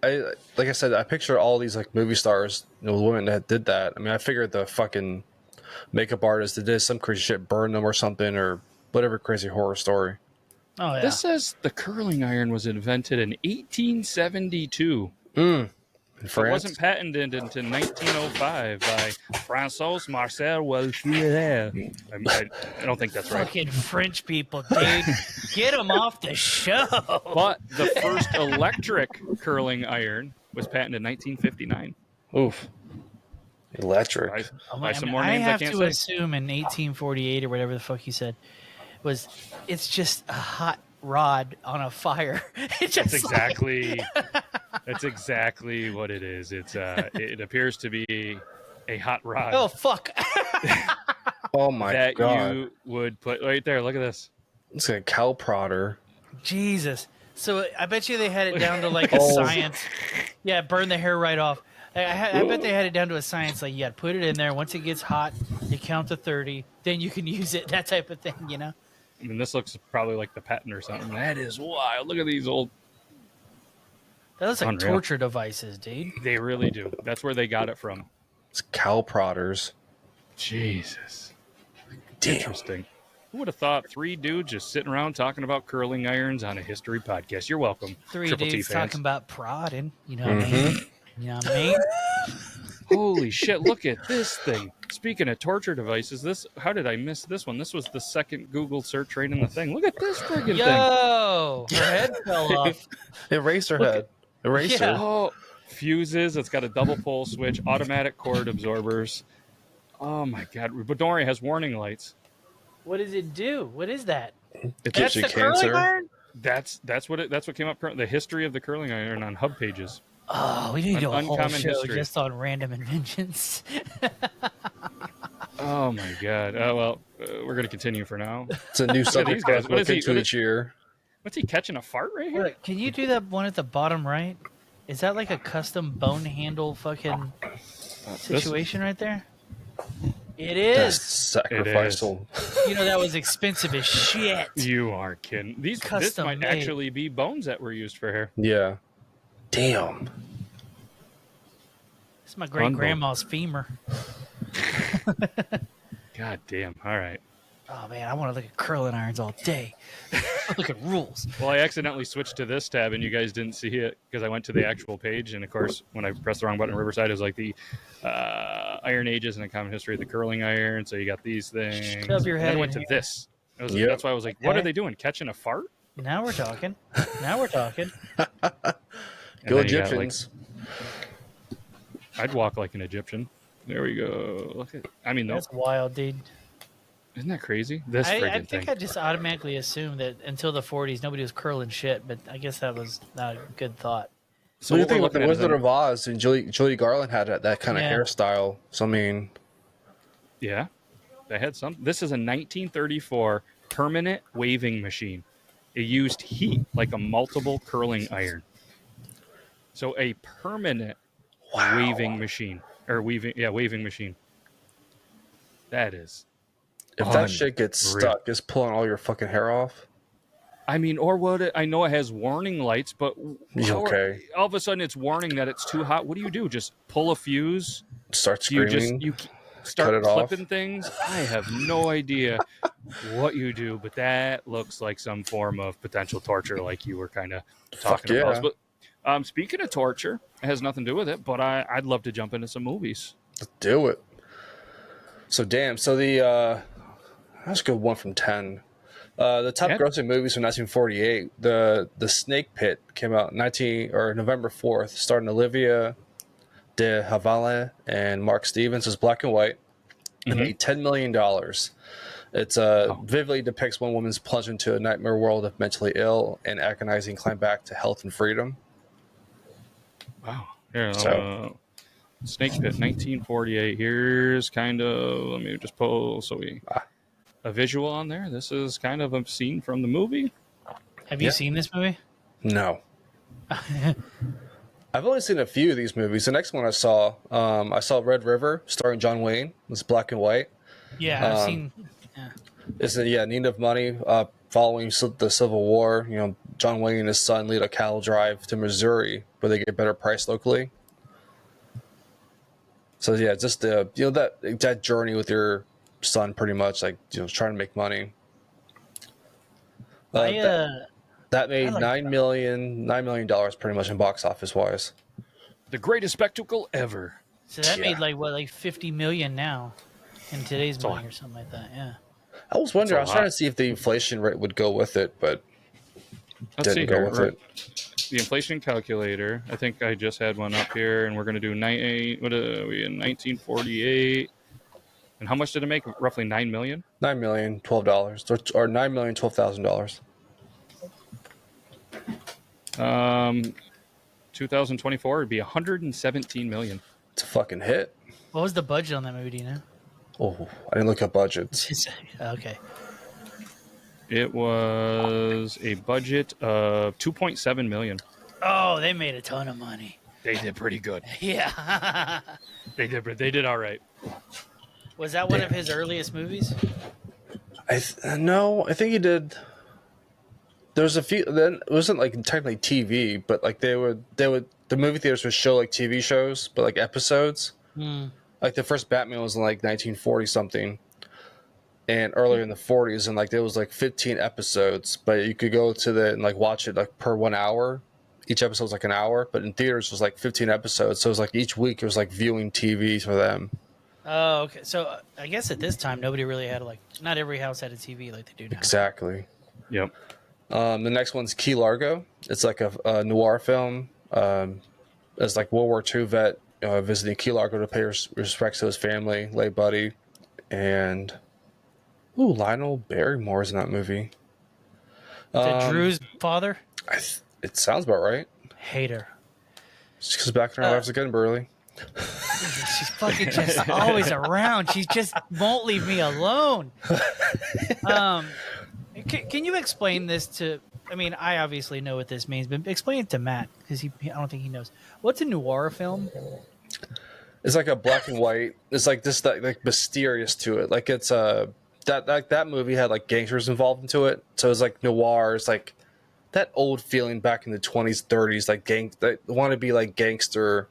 like I said, I picture all these like movie stars, women that did that. I mean, I figured the fucking makeup artist that did some crazy shit burned them or something or whatever crazy horror story. Oh, yeah. This says the curling iron was invented in 1872. In It France? wasn't patented until 1905 by François Marcel Welfare. I don't think that's right. Fucking French people, dude. Get them off the show. But the first electric curling iron was patented in 1959. Oof. Electric. By some more I names I have can't to say. assume in 1848 or whatever the fuck he said it's just a hot rod on a fire. It's just That's exactly what it is. It appears to be a hot rod oh fuck. Oh my that god. you would put right there. Look at this. It's like a cow prodder. Jesus. So I bet you they had it down to like a science. Yeah, burn the hair right off. I bet they had it down to a science. Like, you got to put it in there. Once it gets hot, you count to 30. Then you can use it. That type of thing, you know? I mean, this looks probably like the patent or something. That is wild. Look at these old... That looks like Unreal. torture devices, dude. They really do. That's where they got it from. It's cow prodders. Jesus. Damn. Interesting. Who would have thought 3 dudes just sitting around talking about curling irons on a history podcast? You're welcome. 3 Triple T dudes fans. talking about prodding. You know what I mean? You know what I mean? Holy shit, look at this thing. Speaking of torture devices, how did I miss this one? This was the second Google search right in the thing. Look at this friggin' thing. Yo! Her head fell off. Eraserhead. Eraser. Yeah. Oh, fuses. It's got a double pole switch, automatic cord absorbers. Oh my god. But don't worry, it has warning lights. What does it do? What is that? It gives That's you the curling cancer. iron? That's what came up. The history of the curling iron on hub pages. Oh, we need to do a whole Uncommon show history. just on random inventions. Oh my god. Oh well, we're gonna continue for now. It's a new subject these guys. to look into What each year. What's he catching a fart right here? Look, can you do that one at the bottom right? Is that like a custom bone handle fucking situation right there? It That's is. sacrificial. You know, that was expensive as shit. You are kidding. This Custom might made. actually be bones that were used for hair. Yeah. Damn. It's my great grandma's femur. God damn. All right. Oh man, I want to look at curling irons all day. Look at rules. Well, I accidentally switched to this tab, and you guys didn't see it because I went to the actual page. And of course, when I pressed the wrong button, Riverside is like the Iron Ages and the common history of the curling iron. So you got these things. Shove your And head then I in went to here. this. Yep. That's why I was like, "What are they doing? Catching a fart?" Now we're talking. Now we're talking. Go then you got, Egyptians. I'd walk like an Egyptian. There we go. Look at. I mean, That's wild, dude. isn't that crazy? This I friggin' think thing. I just automatically assumed that until the 40s, nobody was curling shit, but I guess that was not a good thought. So you what we're think with the looking at is Wizard of Oz and Julie Garland had that kind of Yeah. hairstyle. So I mean, Yeah, they had some. This is a 1934 permanent waving machine. It used heat like a multiple curling iron. So a permanent waving machine waving machine. That is. if that shit gets Unreal. stuck, it's pulling all your fucking hair off. I mean, or what? I know it has warning lights, but Okay. all of a sudden it's warning that it's too hot. What do? Just pull a fuse? Start Do you screaming. start cut it off? clipping things? I have no idea what you do, but that looks like some form of potential torture, like you were kind of talking yeah. about. But speaking of torture, it has nothing to do with it. But I'd love to jump into some movies. Let's do it. So damn. So let's go 1 from 10. The top Yeah. grossing movies from 1948. The Snake Pit came out November 4th, starring Olivia de Havilland and Mark Stevens. It's black and white. It made $10 million. It vividly depicts one woman's plunge into a nightmare world of mentally ill and agonizing climb back to health and freedom. Wow. Here, So- Snake Pit, 1948. Here's kind of, let me just pull a visual on there. This is kind of a scene from the movie. Have you seen this movie? No. I've only seen a few of these movies. The next one I saw Red River, starring John Wayne. It's black and white. Yeah, I've seen. It's Need of Money, following the Civil War. You know, John Wayne and his son lead a cattle drive to Missouri where they get better price locally. So yeah, just that journey with your son, pretty much like trying to make money. That made I like $9 million pretty much in box office wise. The greatest spectacle ever. So that Yeah. made like 50 million now in today's money or something like that. Yeah. I was wondering. I was lot. trying to see if the inflation rate would go with it, but Let's see didn't go here. with it. The inflation calculator. I think I just had one up here, and we're going to do what are we in 1948? And how much did it make? Roughly $9 million. $9,012 or $9,012,000. 2024 would be 117 million. It's a fucking hit. What was the budget on that movie? Do you know? Oh, I didn't look up budgets. Okay. It was a budget of $2.7 million. Oh, they made a ton of money. They did pretty good. Yeah. They did all right. Was that one of his earliest movies? No, I think he did. There's a few. Then it wasn't like technically TV, but like they would the movie theaters would show like TV shows, but like episodes. Like the first Batman was in like 1940 something, and earlier in the 40s, and like there was like 15 episodes, but you could go to the and like watch it like per 1 hour. Each episode was like an hour, but in theaters it was like 15 episodes. So it was like each week it was like viewing TV for them. Oh, okay. So I guess at this time nobody really had not every house had a TV like they do now. Exactly. Yep. The next one's Key Largo. It's like a noir film. It's like World War II vet visiting Key Largo to pay respects to his family, late buddy, and Lionel Barrymore's in that movie. Is that Drew's father? It sounds about right. Hater. Just because back in our lives again, Burley. She's fucking just always around. She just won't leave me alone. Can you explain this to? I mean, I obviously know what this means, but explain it to Matt because I don't think he knows. What's a noir film? It's like a black and white. It's like this, like mysterious to it. Like it's that movie had like gangsters involved into it, so it's like noir. It's like that old feeling back in the 20s, 30s, like they want to be like gangster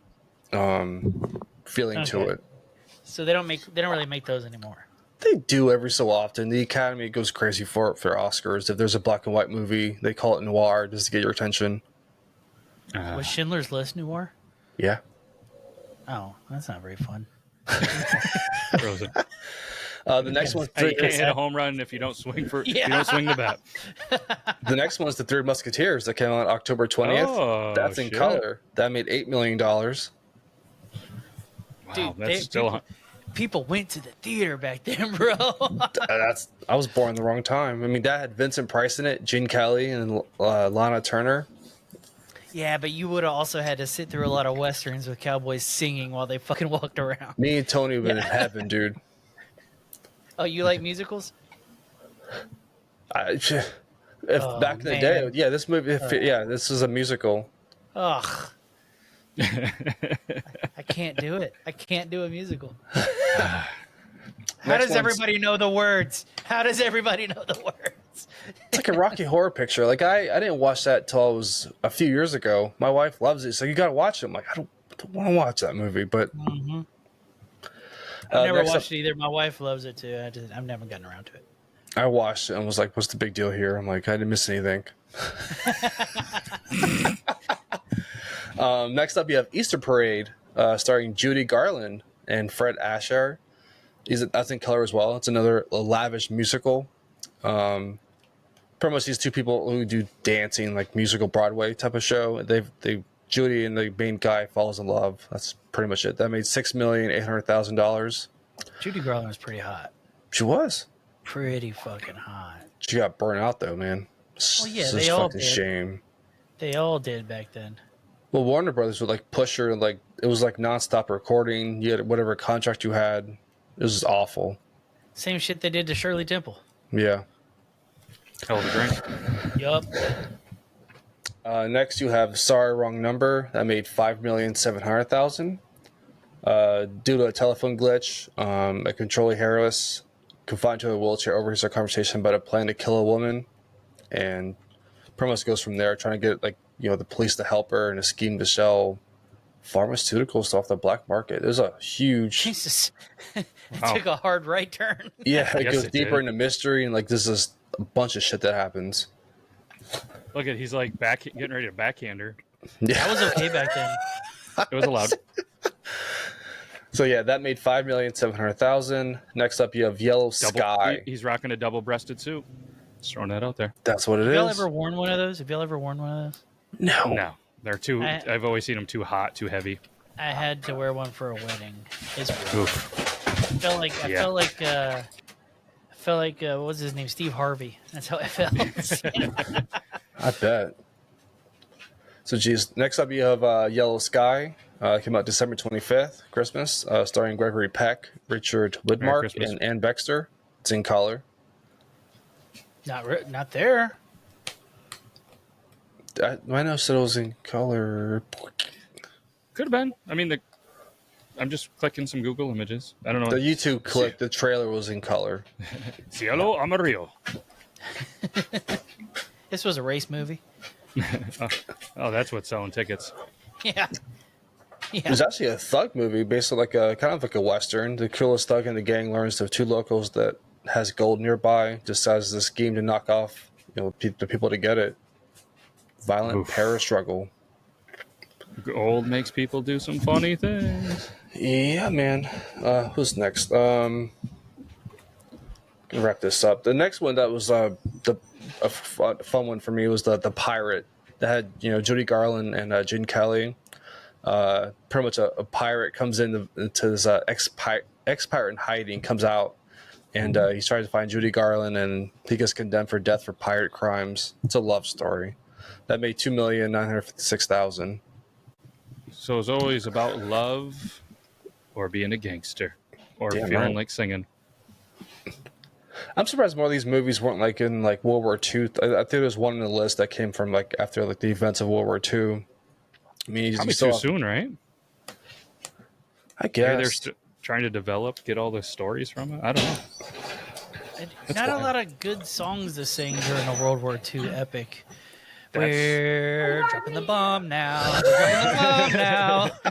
feeling to it. So they don't really make those anymore. They do every so often. The Academy goes crazy for it for Oscars. If there's a black and white movie, they call it noir just to get your attention. Was Schindler's List noir? Yeah. Oh, that's not very fun. Frozen. The next one. You can't hit a home run if you don't swing you don't swing the bat. The next one's The Three Musketeers that came out October 20th. Oh, that's in color. That made $8 million. Wow, Dude, that's still. People went to the theater back then, bro. I was born the wrong time. I mean, that had Vincent Price in it, Gene Kelly, and Lana Turner. Yeah, but you would have also had to sit through a lot of westerns with cowboys singing while they fucking walked around. Me and Tony would have been in heaven, dude. Oh, you like musicals? Back in the day, yeah, this movie, this is a musical. Ugh. I can't do it. I can't do a musical. How does everybody know the words? How does everybody know the words? It's like a Rocky Horror Picture. Like I didn't watch that till it was a few years ago. My wife loves it, so you got to watch it. I'm like, I don't want to watch that movie, but I've never watched it either. My wife loves it too. I've never gotten around to it. I watched it and was like, what's the big deal here? I'm like, I didn't miss anything. Next up, you have Easter Parade, starring Judy Garland and Fred Astaire. That's in color as well. It's another lavish musical. Pretty much these two people who do dancing, like musical Broadway type of show. Judy and the main guy falls in love. That's pretty much it. That made $6,800,000. Judy Garland was pretty hot. She was pretty fucking hot. She got burnt out though, man. Well, yeah, they all did. Shame. They all did back then. Well, Warner Brothers would like push her, and like it was like nonstop recording. You had whatever contract you had. It was just awful. Same shit they did to Shirley Temple. Yeah. Hell of a drink. Yup. Next, you have Sorry Wrong Number. That made $5,700,000. Due to a telephone glitch, a controlling hairless confined to a wheelchair overhears a conversation about a plan to kill a woman, and pretty much goes from there, trying to get the police to help her in a scheme to sell pharmaceuticals off the black market. There's a huge Jesus. It took a hard right turn. Yeah, it goes deeper into mystery, and there's just a bunch of shit that happens. Look at he's like getting ready to backhand her. Yeah. That was okay back then. It was allowed. So yeah, that made $5,700,000. Next up, you have Yellow Sky. He's rocking a double-breasted suit. Just throwing that out there. That's what it is. Have y'all ever worn one of those? No. They're too. I've always seen them too hot, too heavy. I had to wear one for a wedding. It's rough. Oof. I felt like what was his name? Steve Harvey. That's how I felt. I bet. So, geez. Next up, you have Yellow Sky. Came out December 25th, Christmas, starring Gregory Peck, Richard Widmark, and Ann Baxter. It's in color. Not there. I know said it was in color. Could have been. I mean, I'm just clicking some Google images. I don't know. The YouTube clip, the trailer was in color. Cielo Amarillo. This was a race movie. Oh, that's what's selling tickets. Yeah. It was actually a thug movie based on like a kind of like a western. The coolest thug in the gang learns of two locals that has gold nearby, decides this scheme to knock off the people to get it. Violent power struggle. Gold makes people do some funny things. Yeah, man. Who's next? Gonna wrap this up. The next one that was a fun one for me was the pirate that had Judy Garland and Gene Kelly. Pretty much a pirate comes into this ex-pirate in hiding, comes out, and he's trying to find Judy Garland, and he gets condemned for death for pirate crimes. It's a love story that made $2,956,000. So it's always about love, or being a gangster, or feeling like singing. I'm surprised more of these movies weren't like in like World War II. I think there's one on the list that came from like after like the events of World War II. I mean, probably too soon, right? I guess they're trying to get all the stories from it. I don't know. Not a lot of good songs to sing during a World War II epic. We're dropping the bomb now.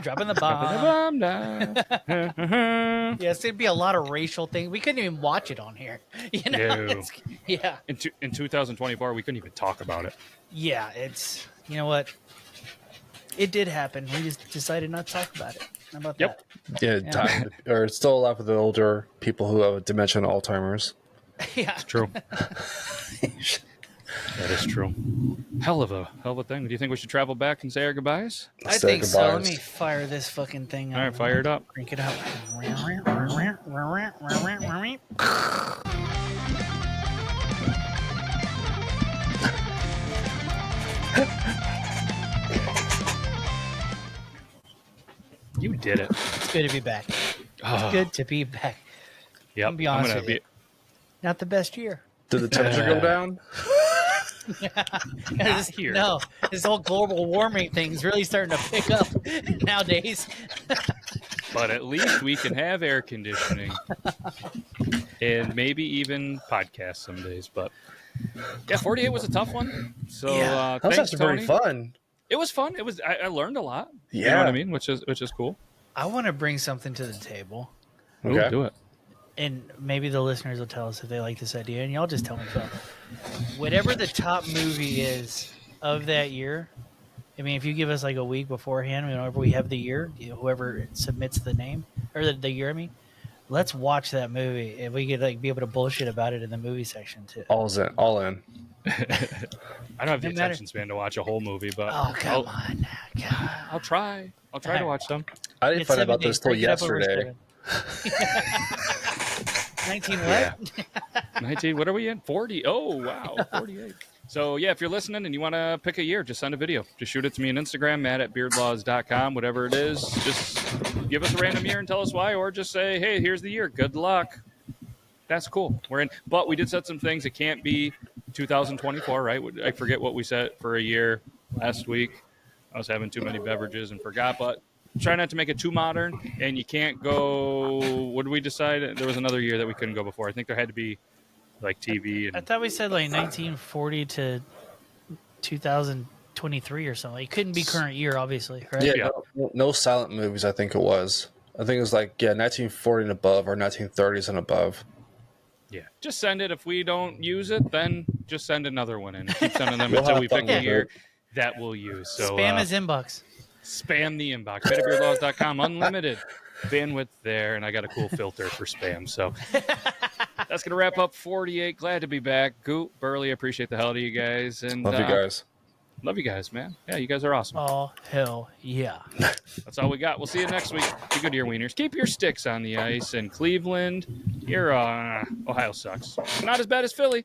Dropping the bomb now. Yes, it'd be a lot of racial things. We couldn't even watch it on here. No. Yeah. In 2024, we couldn't even talk about it. Yeah, it's what. It did happen. We just decided not to talk about it. How about that? Yeah. Or it's still alive with the older people who have dementia and Alzheimer's. Yeah. It's true. That is true. Hell of a thing. Do you think we should travel back and say our goodbyes? I think so. Let me fire this fucking thing up. All right, fire it up. Crank it up. You did it. It's good to be back. It's good to be back. Yep. I'm be honest with you. Not the best year. Did the temperature go down? No, this whole global warming thing's really starting to pick up nowadays. But at least we can have air conditioning and maybe even podcasts some days. But yeah, 48 was a tough one. So that was actually very fun. It was fun. It was. I learned a lot. Yeah, you know what I mean, which is cool. I want to bring something to the table. Okay, do it. And maybe the listeners will tell us if they like this idea, and y'all just tell me so. Whatever the top movie is of that year, I mean, if you give us like a week beforehand, whenever we have the year, whoever submits the name or the year, I mean, let's watch that movie. If we could like be able to bullshit about it in the movie section too. All in. I don't have the attention span to watch a whole movie, but come on, God. I'll try. I'll try to watch some. I didn't find out about this till yesterday. 19 what? 19, what are we in? 40. Oh, wow. 48. So, yeah, if you're listening and you want to pick a year, just send a video. Just shoot it to me on Instagram, matt@beardlaws.com, whatever it is. Just give us a random year and tell us why, or just say, hey, here's the year. Good luck. That's cool. We're in. But we did set some things. It can't be 2024, right? I forget what we set for a year last week. I was having too many beverages and forgot, but try not to make it too modern, and you can't go. What did we decide? There was another year that we couldn't go before. I think there had to be like TV. I thought we said like 1940 to 2023 or something. It couldn't be current year, obviously, right? Yeah. No silent movies. I think it was. I think it was like 1940 and above, or 1930s and above. Yeah, just send it. If we don't use it, then just send another one in. Keep sending them until we pick a year that we'll use. So spam his inbox. Spam the inbox. BetterBeardLaws.com. Unlimited bandwidth there, and I got a cool filter for spam. So that's going to wrap up 48. Glad to be back. Gute, Burley, appreciate the hell out of you guys. And love you guys. Love you guys, man. Yeah, you guys are awesome. Oh, hell yeah. That's all we got. We'll see you next week. Be good to your wieners. Keep your sticks on the ice. And Cleveland, Ohio sucks. Not as bad as Philly.